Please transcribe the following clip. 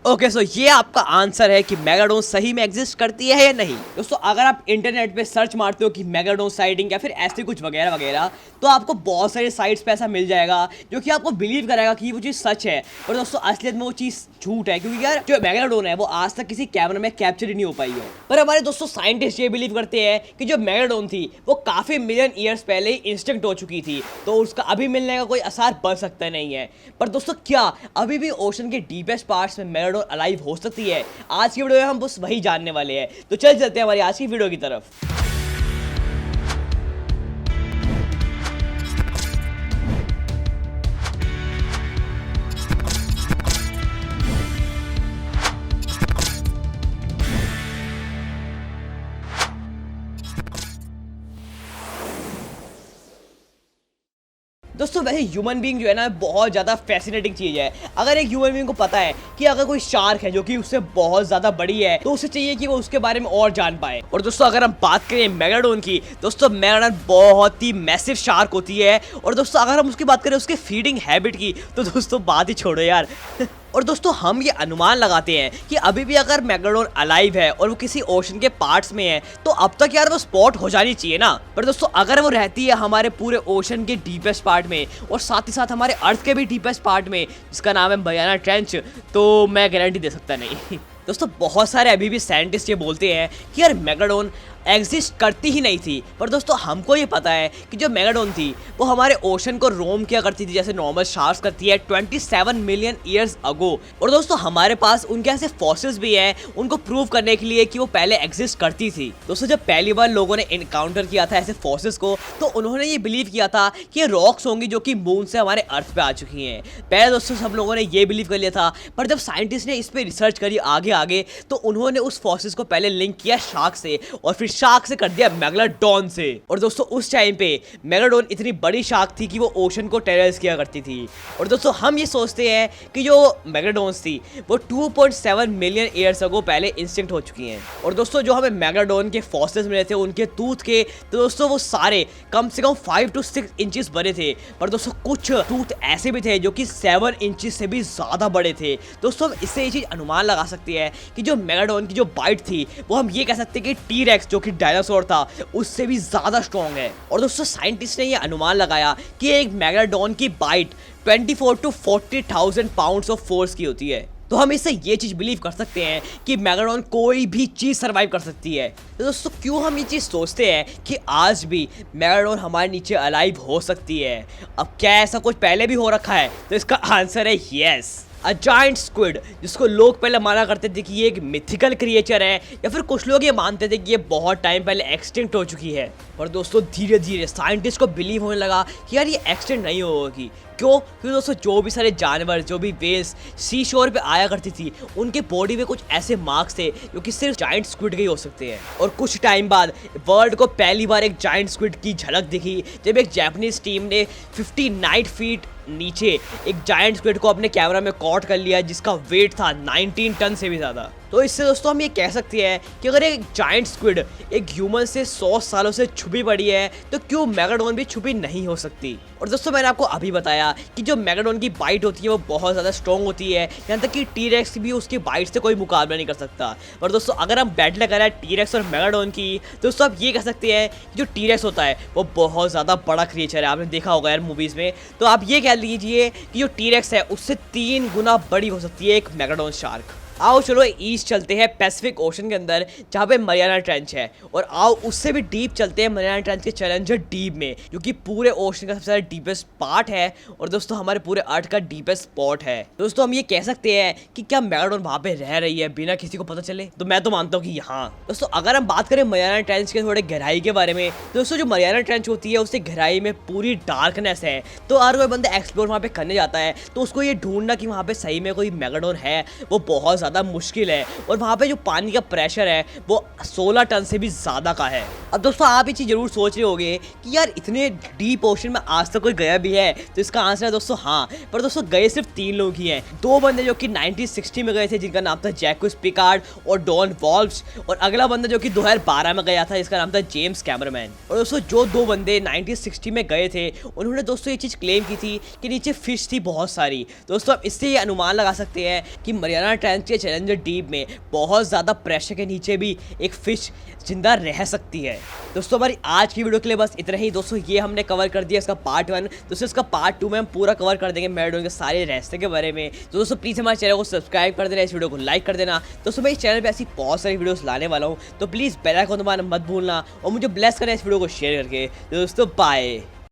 Okay so ये आपका answer है कि मेगाडोन सही में एग्जिस्ट करती है या नहीं। दोस्तों अगर आप इंटरनेट पे सर्च मारते हो कि मेगाडोन साइटिंग या फिर ऐसे कुछ वगैरह वगैरह, तो आपको बहुत सारे साइट्स पे ऐसा मिल जाएगा जो कि आपको बिलीव कराएगा कि वो चीज़ सच है, पर दोस्तों असलियत में वो चीज़ झूठ है, क्योंकि यार जो मेगाडोन है वो आज तक किसी कैमरे में कैप्चर ही नहीं हो पाई है। पर हमारे दोस्तों साइंटिस्ट ये बिलीव करते हैं कि जो मेगाडोन थी वो काफ़ी मिलियन ईयर्स पहले ही इंस्टिंक्ट हो चुकी थी, तो उसका अभी मिलने का कोई आसार बन सकता नहीं है। पर दोस्तों क्या अभी भी ओशन के डीपेस्ट पार्ट्स में मेगाडोन अलाइव हो सकती है? आज की वीडियो में हम बस वही जानने वाले हैं, तो चल चलते हैं हमारी आज की वीडियो की तरफ। दोस्तों वैसे ह्यूमन बीइंग जो है ना बहुत ज़्यादा फैसिनेटिंग चीज़ है। अगर एक ह्यूमन बीइंग को पता है कि अगर कोई शार्क है जो कि उससे बहुत ज़्यादा बड़ी है, तो उसे चाहिए कि वो उसके बारे में और जान पाए। और दोस्तों अगर हम बात करें मेगाडोन की, दोस्तों मेगाडोन बहुत ही मैसिव शार्क होती है। और दोस्तों अगर हम उसकी बात करें उसके फीडिंग हैबिट की, तो दोस्तों बात ही छोड़ो यार। और दोस्तों हम ये अनुमान लगाते हैं कि अभी भी अगर मेगाडोन अलाइव है और वो किसी ओशन के पार्ट्स में है, तो अब तक यार वो स्पॉट हो जानी चाहिए ना। पर दोस्तों अगर वो रहती है हमारे पूरे ओशन के डीपेस्ट पार्ट में और साथ ही साथ हमारे अर्थ के भी डीपेस्ट पार्ट में, जिसका नाम है मरियाना ट्रेंच, तो मैं गारंटी दे सकता नहीं। दोस्तों बहुत सारे अभी भी साइंटिस्ट ये बोलते हैं कि यार मेगाडोन एग्जिस्ट करती ही नहीं थी। पर दोस्तों हमको ये पता है कि जो मेगाडोन थी वो हमारे ओशन को रोम किया करती थी जैसे नॉर्मल शार्क्स करती है 27 मिलियन ईयर्स अगो। और दोस्तों हमारे पास उनके ऐसे फॉसिल्स भी हैं उनको प्रूव करने के लिए कि वो पहले एग्जिस्ट करती थी। दोस्तों जब पहली बार लोगों ने इनकाउंटर किया था ऐसे फॉसिल्स को, तो उन्होंने ये बिलीव किया था कि ये रॉक्स होंगी जो कि मून से हमारे अर्थ पे आ चुकी हैं। पहले दोस्तों सब लोगों ने ये बिलीव कर लिया था, पर जब साइंटिस्ट ने इस पर रिसर्च करी आगे आगे, तो उन्होंने उस फॉसिल्स को पहले लिंक किया शार्क से और फिर शार्क से कर दिया मेगालोडॉन से। और दोस्तों उस टाइम पे मेगालोडॉन इतनी बड़ी शार्क थी कि वो ओशन को टेररिस किया करती थी। और दोस्तों हम ये सोचते हैं कि जो मेगालोडॉन्स थी वो 2.7 मिलियन ईयर्स अगो पहले इंस्टिंक्ट हो चुकी हैं। और दोस्तों जो हमें मेगालोडॉन के फॉसिल्स मिले थे उनके टूथ के, तो दोस्तों वो सारे कम से कम 5 to 6 इंचेस बड़े थे। पर दोस्तों कुछ टूथ ऐसे भी थे जो कि 7 इंचेस से भी ज्यादा बड़े थे। दोस्तों हम इससे ये चीज अनुमान लगा सकते हैं कि जो मेगालोडॉन की जो बाइट थी वो हम ये कह सकते हैं कि टी-रेक्स जो कि डायनासोर था उससे भी ज्यादा स्ट्रॉन्ग है। और दोस्तों साइंटिस्ट ने ये अनुमान लगाया कि एक मेगालोडॉन की bite 24 to 40,000 pounds of force की होती है। तो हम इससे ये चीज बिलीव कर सकते हैं कि मेगालोडॉन कोई भी चीज सरवाइव कर सकती है। तो दोस्तों क्यों हम ये चीज सोचते हैं कि आज भी मेगालोडॉन हमारे नीचे अलाइव हो सकती है? अब क्या ऐसा कुछ पहले भी हो रखा है? तो इसका आंसर है यस। अ जाइंट स्क्विड, जिसको लोग पहले माना करते थे कि ये एक मिथिकल क्रिएचर है, या फिर कुछ लोग ये मानते थे कि ये बहुत टाइम पहले एक्सटिंक्ट हो चुकी है। पर दोस्तों धीरे धीरे साइंटिस्ट को बिलीव होने लगा कि यार ये एक्सटिंक्ट नहीं होगी। क्यों? क्योंकि दोस्तों जो भी सारे जानवर, जो भी वेल्स सी शोर पे आया करती थी, उनके बॉडी में कुछ ऐसे मार्क्स थे जो कि सिर्फ जाइंट स्क्विड के ही हो सकते हैं। और कुछ टाइम बाद वर्ल्ड को पहली बार एक जाइंट स्क्विड की झलक दिखी जब एक जापानीज टीम ने 59 फीट नीचे एक जायंट स्क्विड को अपने कैमरा में कॉट कर लिया, जिसका वेट था 19 टन से भी ज़्यादा। तो इससे दोस्तों हम ये कह सकते हैं कि अगर एक जायंट स्क्विड एक ह्यूमन से 100 सालों से छुपी पड़ी है, तो क्यों मेगालोडॉन भी छुपी नहीं हो सकती? और दोस्तों मैंने आपको अभी बताया कि जो मेगालोडॉन की बाइट होती है वो बहुत ज़्यादा स्ट्रॉन्ग होती है, यहाँ तक कि टी-रेक्स भी उसकी बाइट से कोई मुकाबला नहीं कर सकता। और दोस्तों अगर हम बैटल करें टी-रेक्स और मेगालोडॉन की, तो दोस्तों आप ये कह सकते हैं कि जो टी-रेक्स होता है वो बहुत ज़्यादा बड़ा क्रिएचर है, आपने देखा होगा यार मूवीज़ में। तो आप ये कह लीजिए कि जो टी-रेक्स है उससे 3 गुना बड़ी हो सकती है एक मेगालोडॉन शार्क। आओ चलो ईस्ट चलते हैं पैसिफिक ओशन के अंदर, जहाँ पे मरियाना ट्रेंच है। और आओ उससे भी डीप चलते हैं मरियाना ट्रेंच के चैलेंजर डीप में, जो कि पूरे ओशन का सबसे ज़्यादा डीपेस्ट पार्ट है और दोस्तों हमारे पूरे अर्थ का डीपेस्ट स्पॉट है। दोस्तों हम ये कह सकते हैं कि क्या मेगालोडॉन वहाँ पे रह रही है बिना किसी को पता चले? तो मैं तो मानता हूँ कि हाँ। दोस्तों अगर हम बात करें मरियाना ट्रेंच के थोड़े गहराई के बारे में, दोस्तों जो मरियाना ट्रेंच होती है उससे गहराई में पूरी डार्कनेस है। तो अगर कोई बंदा एक्सप्लोर वहाँ पे करने जाता है तो उसको ये ढूंढना कि वहाँ पे सही में कोई मेगालोडॉन है वो बहुत ज़्यादा मुश्किल है। और वहाँ पे जो पानी का प्रेशर है वो 16 टन से भी ज़्यादा का है। अब दोस्तों आप ये चीज़ जरूर सोच रहे होंगे कि यार इतने डीप ओशन में आज तक कोई गया भी है? तो इसका आंसर है दोस्तों हाँ। पर दोस्तों गए सिर्फ 3 लोग ही हैं। 2 बंदे जो कि 1960 में गए थे जिनका नाम था जैक्विस पिकार्ड और डॉन वॉल्व्स, और अगला बंदा जो कि 2012 में गया था जिसका नाम था जेम्स कैमरामैन। और दोस्तों जो 2 बंदे 1960 में गए थे उन्होंने दोस्तों ये चीज़ क्लेम की थी कि नीचे फिश थी बहुत सारी। दोस्तों अब इससे ये अनुमान लगा सकते हैं कि मरियाना ट्रेंच नीचे चैलेंजर डीप में बहुत ज़्यादा प्रेशर के नीचे भी एक फिश जिंदा रह सकती है। दोस्तों हमारी आज की वीडियो के लिए बस इतना ही। दोस्तों ये हमने कवर कर दिया इसका पार्ट 1। दोस्तों इसका पार्ट 2 में हम पूरा कवर कर देंगे मैराडोना के सारे रास्ते के बारे में। तो दोस्तों प्लीज़ हमारे चैनल को सब्सक्राइब कर देना, इस वीडियो को लाइक कर देना। दोस्तों मैं इस चैनल पे ऐसी बहुत सारी वीडियोस लाने वाला हूँ, तो प्लीज़ बेल आइकन दबाना मत भूलना और मुझे ब्लेस करना इस वीडियो को शेयर करके। दोस्तों बाय।